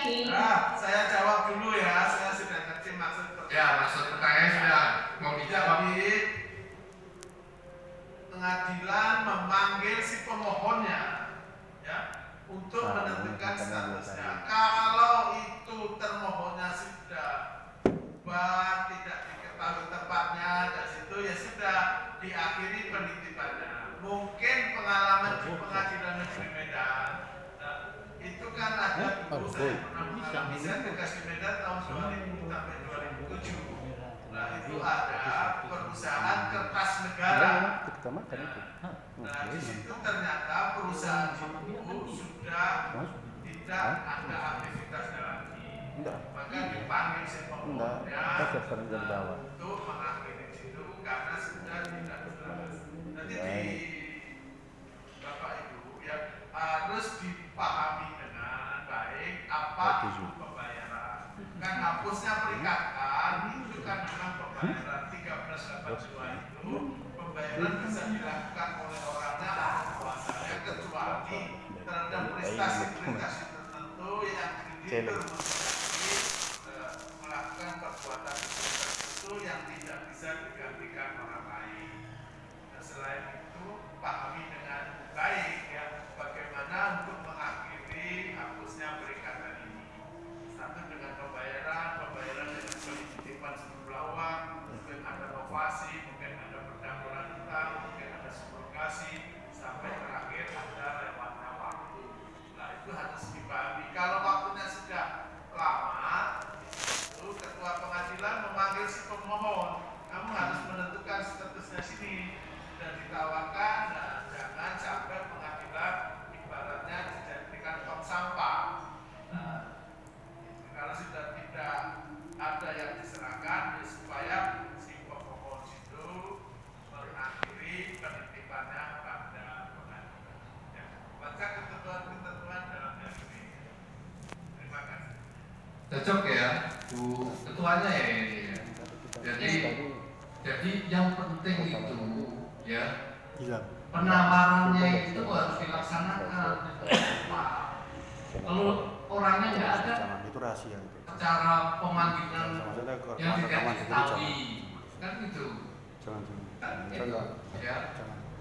Nah, saya jawab dulu ya. Saya sudah ngerti maksud pertanyaan. Ya, maksud pertanyaan sudah mau dijawab. Jadi, pengadilan memanggil si pemohonnya, ya, untuk menentukan statusnya. Kalau itu termohonnya sudah buat tidak diketahui tempatnya dari situ, ya sudah diakhiri penitipannya. Mungkin pengalaman di pengadilan negeri Medan, nah, itu kan ada dulu saya pernah mengalami, saya tugas di Medan tahun 2000 sampai 2007. Nah, itu ada perusahaan kertas negara. Nah, di situ ternyata perusahaan itu sudah tidak ada aktivitasnya lagi. Maka dipanggil si pemohonnya untuk mengakhiri situ karena sudah tidak jelas. Nanti di Bapak Ibu ya harus dipahami dengan baik apa itu pembayaran. Kan hapusnya perikatan itu kan memang pembayaran 1382 itu pembayaran bisa dilakukan oleh orangnya atau kuasanya kecuali terhadap prestasi-prestasi tertentu yang kreditur melakukan perbuatan tertentu yang tidak bisa digantikan orang lain. Nah, selain itu pahami dengan baik ya bagaimana untuk mengakhiri hapusnya perikatan ini. Satu dengan pembayaran dengan penitipan sejumlah uang, mungkin ada novasi, mungkin ada pendaftaran utang, mungkin ada subrogasi, sampai terakhir ada lewatnya waktu. Nah, itu harus dipahami. Kalau waktunya sudah lama, itu ketua pengadilan memanggil si pemohon, kamu harus menentukan statusnya sini dan ditawarkan. Nah, jangan sampai pengadilan ibaratnya dijadikan tong sampah. Nah, kalau sudah tidak ada yang diserahkan, ya supaya si pemohon itu mengakhiri penitipannya pada pengadilan. Ya, baca ketentuan-ketentuan dalam hal ini. Terima kasih. Cocok ya, Bu Ketuanya ya ini. Jadi yang penting itu ya penawarannya itu harus dilaksanakan. Kalau orangnya nggak ada, itu rahasia itu. Cara pemanggilan yang tidak diketahui kan gitu. Kan gitu ya.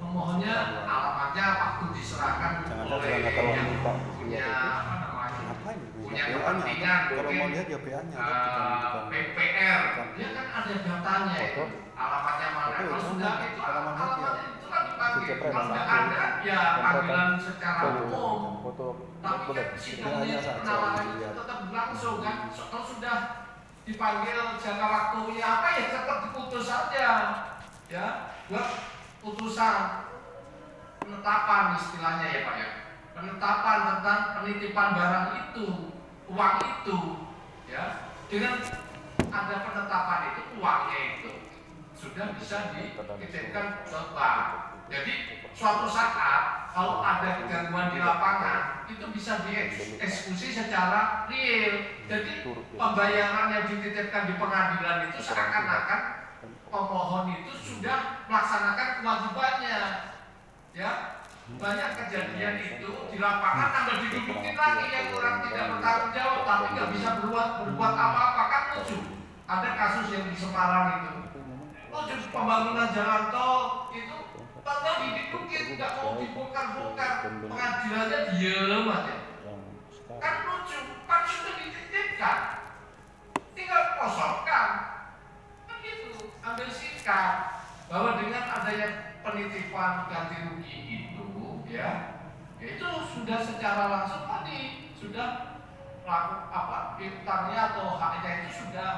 Pemohonnya alamatnya waktu diserahkan oleh yang punya apa namanya, punya kepentingan mungkin PPR, dia kan ada datanya itu, alamatnya mana. Kalau sudah itu alamatnya itu kan dipanggil. Kalau nggak ada ya panggilan secara umum. Tapi kan sidangnya penawaran itu tetap berlangsung kan. Kalau sudah dipanggil jangka waktunya apa ya tetap diputus saja ya, buat putusan penetapan istilahnya ya Pak ya, penetapan tentang penitipan barang itu, uang itu ya, dengan ada penetapan itu uangnya itu sudah bisa dititipkan ke bank. Jadi suatu saat kalau ada kegangguan di lapangan itu bisa dieksekusi secara real. Jadi pembayaran yang dititipkan di pengadilan itu seakan-akan pemohon itu sudah melaksanakan kewajibannya. Ya, banyak kejadian itu di lapangan tambah didudukin lagi yang orang tidak bertanggung jawab tapi nggak bisa berbuat apa-apa kan lucu. Ada kasus yang di Semarang itu. Lucu, pembangunan jalan tol itu tolnya didudukin, nggak mau dibongkar-bongkar, pengadilannya diem aja. Kan lucu, kan sudah dititipkan, tinggal kosongkan. Kan gitu, ambil sikap bahwa dengan adanya penitipan ganti rugi itu ya itu sudah secara langsung tadi sudah melakukan apa piutangnya atau haknya itu sudah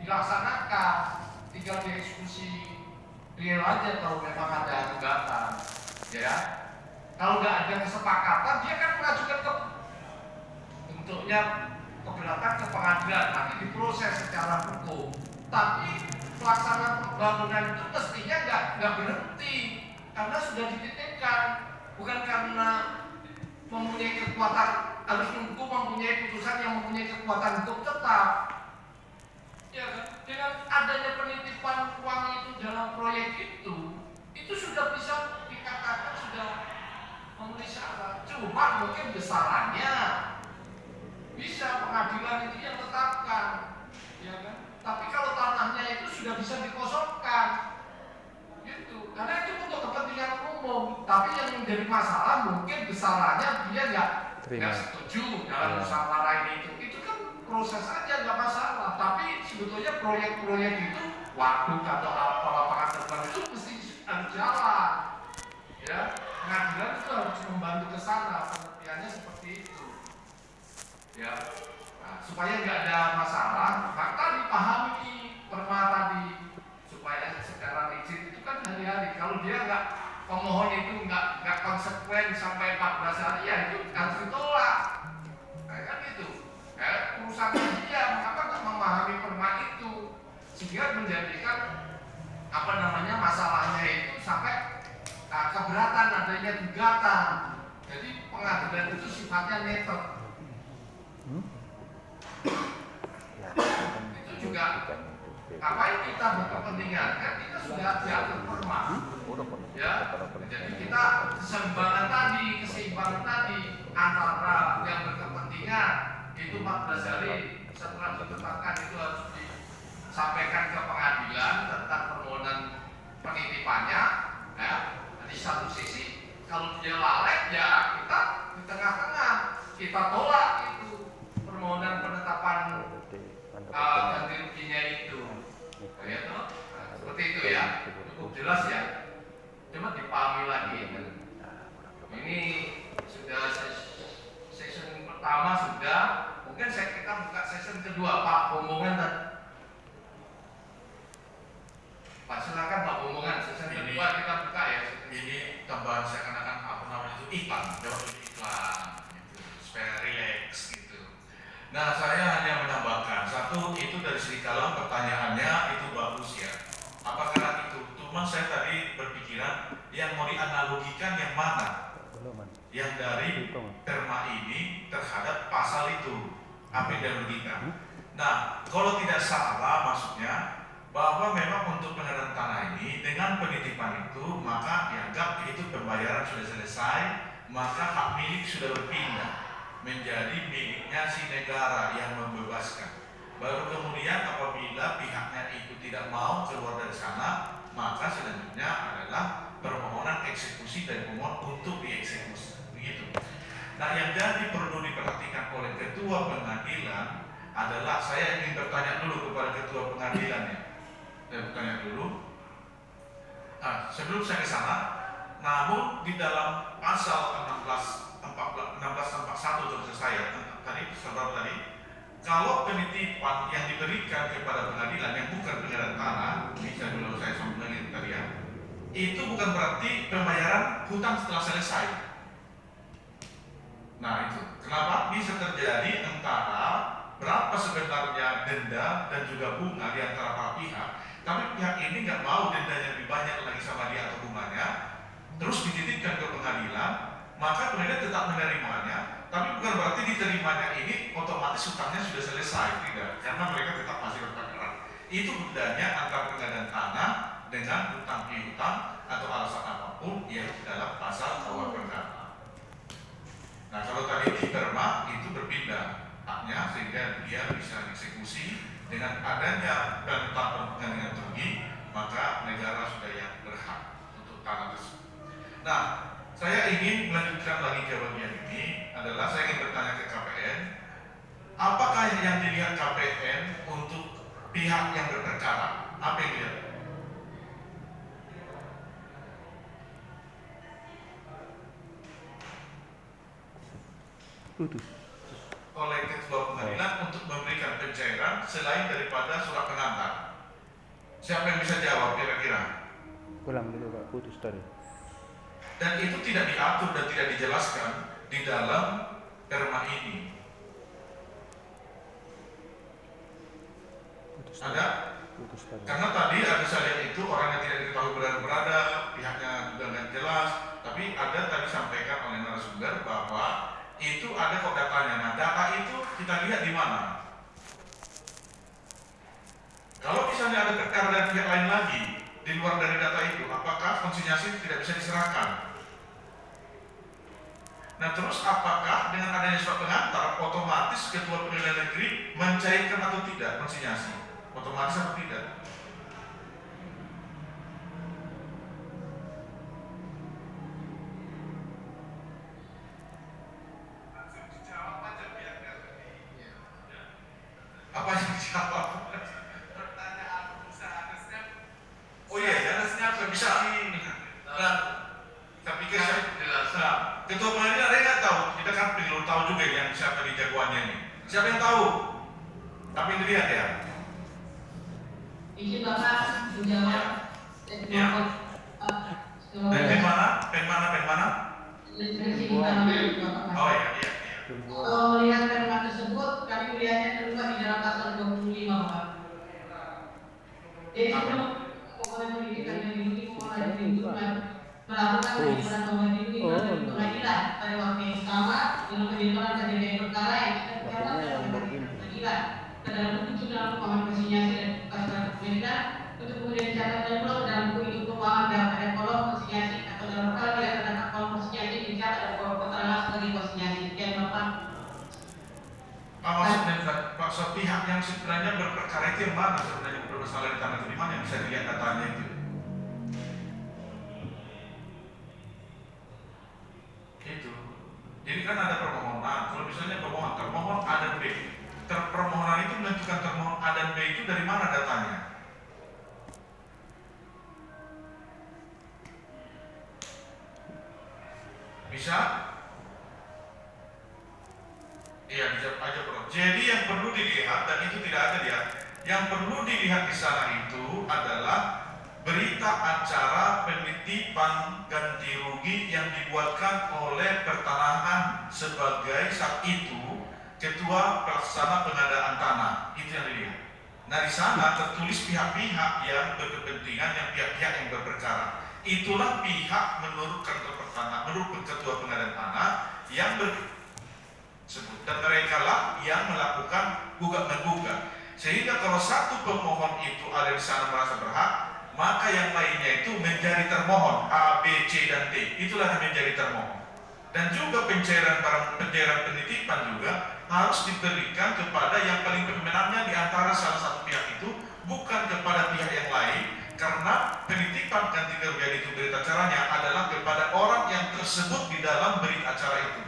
dilaksanakan, tinggal dieksekusi real aja kalau memang ada gugatan ya. Kalau nggak ada kesepakatan dia kan mengajukan ke bentuknya keberatan ke pengadilan, nanti diproses secara hukum. Tapi pelaksanaan pembangunan itu mestinya nggak berhenti karena sudah dititipkan, bukan karena mempunyai kekuatan harus nunggu mempunyai putusan yang mempunyai kekuatan hukum tetap. Ya kan? Dengan adanya penitipan uang itu dalam proyek itu sudah bisa dikatakan sudah memenuhi syarat. Cuma mungkin besarannya bisa salahnya dia nggak setuju dalam musyawarah itu kan proses aja nggak masalah. Tapi sebetulnya proyek-proyek itu waduk atau apa lapangan terbang itu mesti harus jalan. Ya, pengadilan itu harus membantu ke sana, pengertiannya seperti itu. Ya, nah, supaya nggak ada masalah, maka dipahami perma tadi supaya secara izin itu kan hari-hari. Kalau dia nggak pemohon itu nggak konsekuen sampai 14 hari, ya itu harus ditolak. Nah, kan gitu. Urusannya dia, mengapa nggak memahami perma itu sehingga menjadikan masalahnya itu sampai keberatan adanya gugatan. Jadi pengadilan itu sifatnya netral. Itu juga ngapain kita berkepentingan? Kan kita sudah diatur perma. Ya, jadi kita keseimbangan tadi antara yang berkepentingan itu 14 hari setelah ditetapkan itu harus disampaikan ke pengadilan tentang permohonan penitipannya. Ya, di satu sisi kalau dia lalai ya kita di tengah-tengah kita tolak itu permohonan penetapan ganti ruginya itu. Ya, seperti itu ya, cukup jelas ya. Cuma dipahami lagi. Ini sudah session pertama sudah, mungkin kita buka session kedua. Pak Bomongan tadi. Pak silakan Pak Bomongan, session kedua kita buka ya. Ini tambahan seakan-akan iklan, jawab iklan, gitu, supaya relax gitu. Nah, saya hanya menambahkan satu itu dari segi kalam pertanyaannya itu bagus ya. Apa karena itu? Cuma saya tadi berpikiran yang mau dianalogikan yang mana? Yang dari perma ini terhadap pasal itu apa yang dianalogikan? Nah, kalau tidak salah maksudnya bahwa memang untuk pengadaan tanah ini dengan penitipan itu maka dianggap itu pembayaran sudah selesai, maka hak milik sudah berpindah menjadi miliknya si negara yang membebaskan. Baru kemudian apabila pihaknya itu tidak mau keluar dari sana, maka selanjutnya adalah permohonan eksekusi dari pemohon untuk dieksekusi. Begitu. Nah, yang jadi perlu diperhatikan oleh ketua pengadilan adalah saya ingin bertanya dulu kepada ketua pengadilannya. Saya bertanya dulu. Nah, sebelum saya ke sana, namun di dalam pasal 1641 terus saya tadi saudara tadi, kalau penitipan yang diberikan kepada pengadilan yang bukan pengadaan tanah, bisa dulu saya sambung lagi tadi ya, itu bukan berarti pembayaran hutang setelah selesai. Nah itu, kenapa bisa terjadi antara berapa sebenarnya denda dan juga bunga di antara para pihak, tapi pihak ini nggak mau dendanya lebih banyak lagi sama dia atau bunganya, terus dititipkan ke pengadilan, maka pengadilan tetap menerimanya, tapi bukan berarti diterimanya ini otomatis hutangnya sudah selesai, tidak, karena mereka tetap masih bertengkaran. Itu bedanya antara pengadaan tanah dengan hutang piutang atau alasan apapun yang dalam pasal awal perdata. Nah, kalau tadi di perma itu berpindah haknya sehingga dia bisa dieksekusi dengan adanya penetapan pengadilan tinggi, maka negara sudah yang berhak untuk tanah tersebut. Nah, saya ingin melanjutkan lagi ke bagian ini adalah saya ingin bertanya ke KPN, apakah yang dilihat KPN untuk pihak yang berperkara? Apa yang dilihat? Oleh ketua pengadilan untuk memberikan pencairan selain daripada surat pengantar. Siapa yang bisa jawab kira-kira? Ulang dulu Pak, putus tadi. Dan itu tidak diatur dan tidak dijelaskan di dalam perma ini. Ada? Karena tadi ada saya lihat itu orang yang tidak diketahui berada, pihaknya juga nggak jelas. Tapi ada tadi sampaikan oleh narasumber bahwa itu ada kok datanya. Nah, data itu kita lihat di mana? Kalau misalnya ada perkara dari pihak lain lagi di luar dari data itu, apakah konsinyasi tidak bisa diserahkan? Nah, terus apakah dengan adanya surat pengantar otomatis ketua pengadilan negeri mencairkan atau tidak konsinyasi? Otomatis atau tidak? jawabannya ini? Siapa yang tahu? Tapi dilihat ya. Izin Bapak menjawab. Ya. Pen mana? Oh ya. Kalau melihat perma tersebut, kami melihatnya terlibat di dalam pasal 25, Bapak. Jadi sebelum pokoknya pendidikan yang dimiliki pengolahan lingkungan melakukan penyimpanan pengolahan lingkungan di pengadilan pada waktu yang sama dengan penyimpanan kejadian perkara yang tercatat dalam pengadilan ke dalam buku jurnal keuangan konsinyasi dan pasal pengadilan untuk kemudian dicatat dan pulang dalam buku hidup keuangan dan pada kolom konsinyasi atau dalam hal yang terdapat kolom konsinyasi dicatat dalam kolom keterangan sebagai konsinyasi. Sekian Bapak. Maksud pihak yang sebenarnya berperkara itu yang mana sebenarnya bermasalah di tanah itu di mana yang bisa dilihat datanya itu? Itu. Jadi kan ada permohonan. Kalau misalnya pemohon termohon A dan B, permohonan itu menentukan termohon A dan B itu dari mana datanya? Bisa? Iya, bisa aja Bro. Jadi yang perlu dilihat, dan itu tidak ada lihat, yang perlu dilihat di sana itu adalah berita acara penitipan ganti rugi yang dibuatkan oleh pertanahan sebagai saat itu ketua pelaksana pengadaan tanah. Itu yang dilihat. Nah di sana tertulis pihak-pihak yang berkepentingan, yang pihak-pihak yang berperkara. Itulah pihak menurut kantor pertanahan, menurut ketua pengadaan tanah yang sebut, dan mereka lah yang melakukan gugat menggugat. Sehingga kalau satu pemohon itu ada di sana merasa berhak, maka yang lainnya itu menjadi termohon A, B, C dan D. Itulah yang menjadi termohon. Dan juga pencairan penitipan juga harus diberikan kepada yang paling berwenangnya di antara salah satu pihak itu, bukan kepada pihak yang lain, karena penitipan ganti kerugian itu berita acaranya adalah kepada orang yang tersebut di dalam berita acara itu.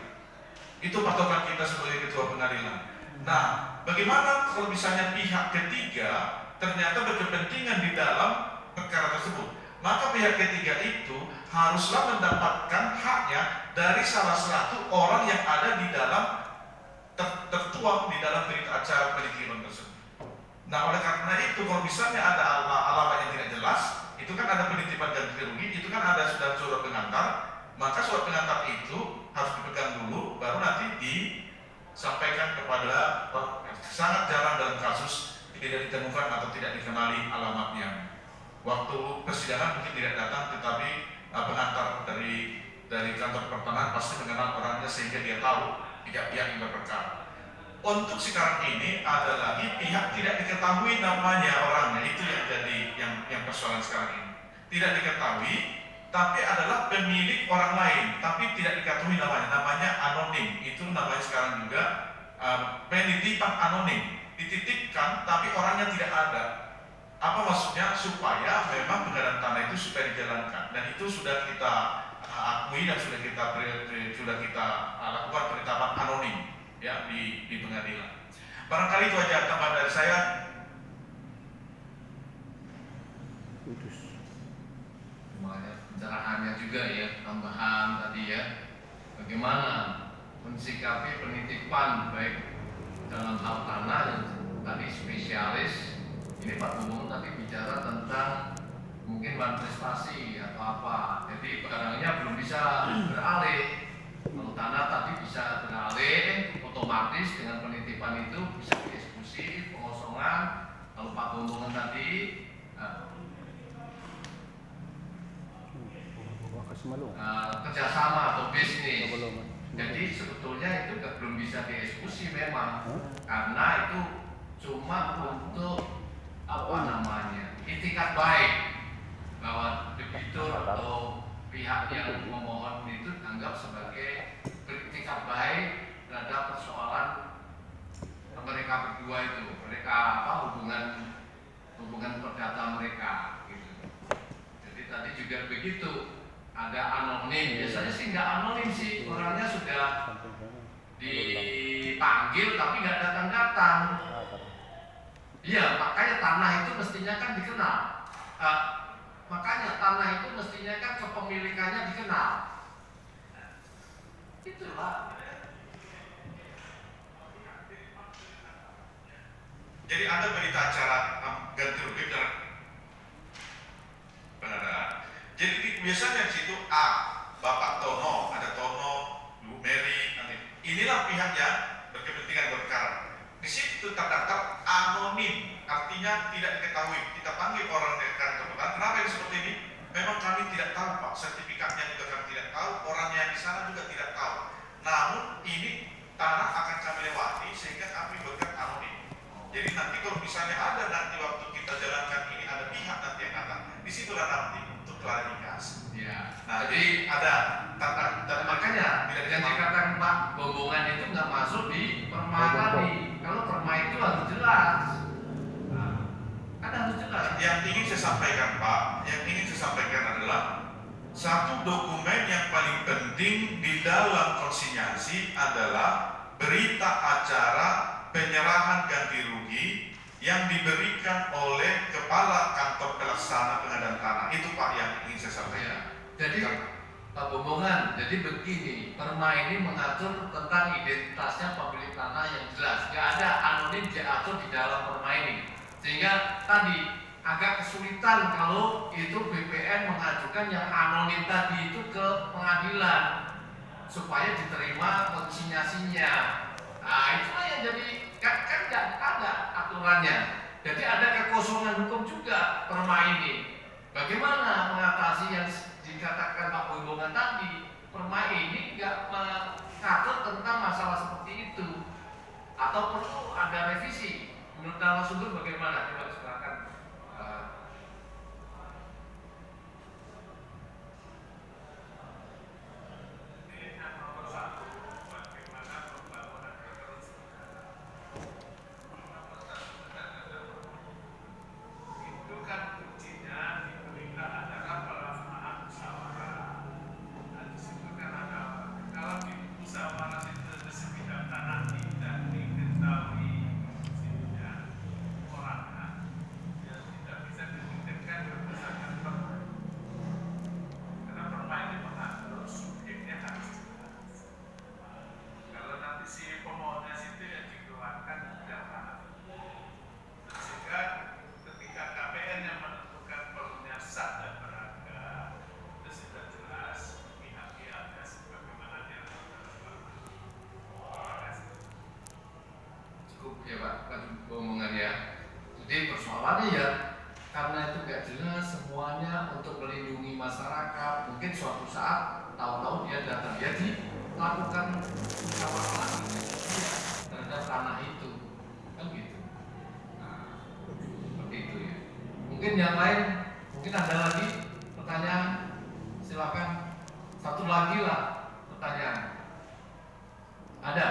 Itu patokan kita sebagai ketua pengadilan. Nah, bagaimana kalau misalnya pihak ketiga ternyata berkepentingan di dalam perkara tersebut? Maka pihak ketiga itu haruslah mendapatkan haknya dari salah satu orang yang ada di dalam tertuang di dalam berita acara penitipan tersebut. Nah, oleh karena itu kalau misalnya ada alamat yang tidak jelas, itu kan ada penitipan ganti rugi, itu kan ada surat pengantar, maka surat pengantar itu harus dipegang dulu, baru nanti disampaikan kepada sangat jarang dalam kasus tidak ditemukan atau tidak dikenali alamatnya. Waktu persidangan mungkin tidak datang, tetapi pengantar dari kantor pertanahan pasti mengenal orangnya sehingga dia tahu pihak-pihak yang berperkara. Untuk sekarang ini ada lagi pihak tidak diketahui namanya orangnya, itu yang jadi yang persoalan sekarang ini. Tidak diketahui, tapi adalah pemilik orang lain, tapi tidak diketahui namanya anonim. Itu namanya sekarang juga penitipan anonim, dititipkan tapi orangnya tidak ada. Apa maksudnya? Supaya memang pengadaan tanah itu supaya dijalankan, dan itu sudah kita akui dan sudah kita lakukan penetapan anonim ya di pengadilan. Barangkali itu aja tambahan dari saya. Pencerahannya juga ya, tambahan tadi ya, bagaimana mensikapi penitipan baik dalam hal tanah yang tadi spesialis. Ini Pak Bumung tadi bicara tentang mungkin manifestasi atau apa, jadi barangnya belum bisa beralih. Kalau tanah tadi bisa beralih, otomatis dengan penitipan itu bisa dieksekusi, pengosongan. Kalau Pak Bumung tadi kerjasama atau bisnis. Jadi sebetulnya itu belum bisa dieksekusi memang, karena itu cuma untuk itikat baik, bahwa debitur atau pihak yang memohon itu dianggap sebagai beritikat baik terhadap persoalan mereka berdua itu, hubungan perdata mereka gitu. Jadi tadi juga begitu, ada anonim, biasanya sih nggak anonim sih, orangnya sudah dipanggil tapi nggak datang-datang. Iya, makanya tanah itu mestinya kan dikenal. Makanya tanah itu mestinya kan kepemilikannya dikenal. Itulah. Jadi ada berita acara ganti rugi pengadaan. Jadi biasanya di situ Bapak Tono, ada Tono, Bu Mary, inilah pihak yang berkepentingan berperkara. Di situ terdaftar anonim, artinya tidak diketahui. Kita panggil orang dari kantor pertanahan. Kenapa ini seperti ini? Memang kami tidak tahu Pak, sertifikatnya juga kami tidak tahu, orang yang di sana juga tidak tahu. Namun ini tanah akan kami lewati sehingga kami berkat anonim. Jadi nanti kalau misalnya ada nanti waktu kita jalankan ini ada pihak nanti yang datang, disitulah nanti untuk klarifikasi. Ya. Nah, jadi ada dan makanya tidak dikatakan Pak Bombongan itu nggak masuk di perma tadi. Kalau perma itu harus jelas. Kan harus jelas. Yang ingin saya sampaikan Pak, yang ingin saya sampaikan adalah satu dokumen yang paling penting di dalam konsinyasi adalah berita acara penyerahan ganti rugi yang diberikan oleh Kepala Kantor Pelaksana Pengadaan Tanah. Itu Pak yang ingin saya sampaikan. Jadi Pak Bombongan, jadi begini, perma ini mengatur tentang identitasnya pemilik tanah yang jelas. Nggak ada anonim diatur di dalam perma ini. Sehingga tadi agak kesulitan kalau itu BPN mengajukan yang anonim tadi itu ke pengadilan supaya diterima konsinyasinya. Nah itulah yang jadi kan nggak ada aturannya. Jadi ada kekosongan hukum juga perma ini. Bagaimana mengatasi yang dikatakan Pak Bombongan tadi? Perma ini nggak mengatur tentang masalah seperti itu, atau perlu ada revisi? Menurut narasumber bagaimana? Coba silakan. Mungkin yang lain, mungkin ada lagi pertanyaan, silakan. Satu lagi lah pertanyaan. Ada?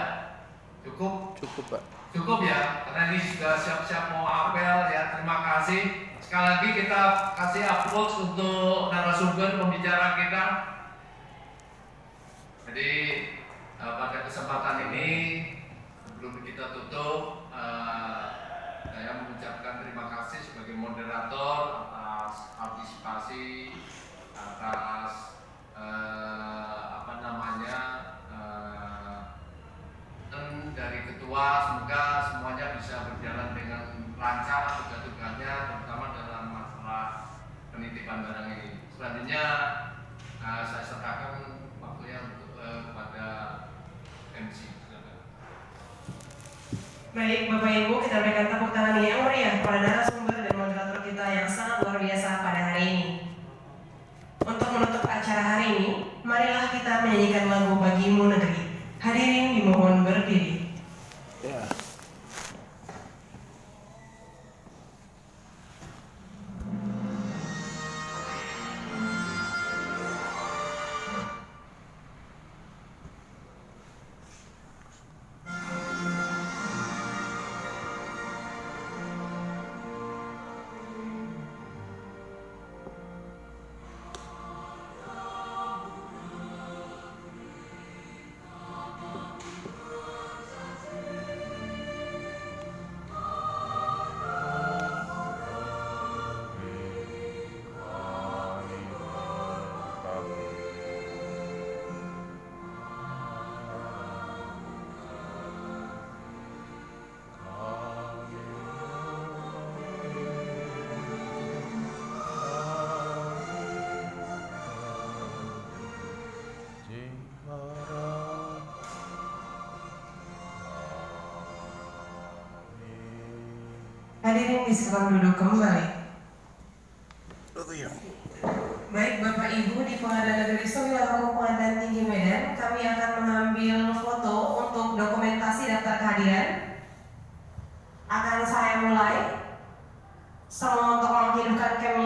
Cukup? Cukup Pak. Cukup ya, karena ini sudah siap-siap mau apel ya. Terima kasih. Sekali lagi kita kasih applause untuk narasumber pembicara kita. Jadi pada kesempatan ini sebelum kita tutup, saya mengucapkan terima kasih sebagai moderator atas partisipasi, atas dan dari ketua, semoga semuanya bisa berjalan dengan lancar tugas-tugasnya, terutama dalam masalah penitipan barang ini. Selanjutnya saya serahkan waktunya untuk kepada MC. Baik, Bapak Ibu, kita berikan tepuk tangan yang meriah kepada narasumber dan moderator kita yang sangat luar biasa pada hari ini. Untuk menutup acara hari ini, marilah kita menyanyikan lagu Bagimu Negeri. Hadirin dimohon berdiri. Ya. Hadirin disilakan duduk kembali. Baik Bapak Ibu, di Pengadilan Negeri Sembilan Hukum Pengadilan Tinggi Medan, kami akan mengambil foto untuk dokumentasi daftar kehadiran. Akan saya mulai. Semua untuk menghidupkan camnya.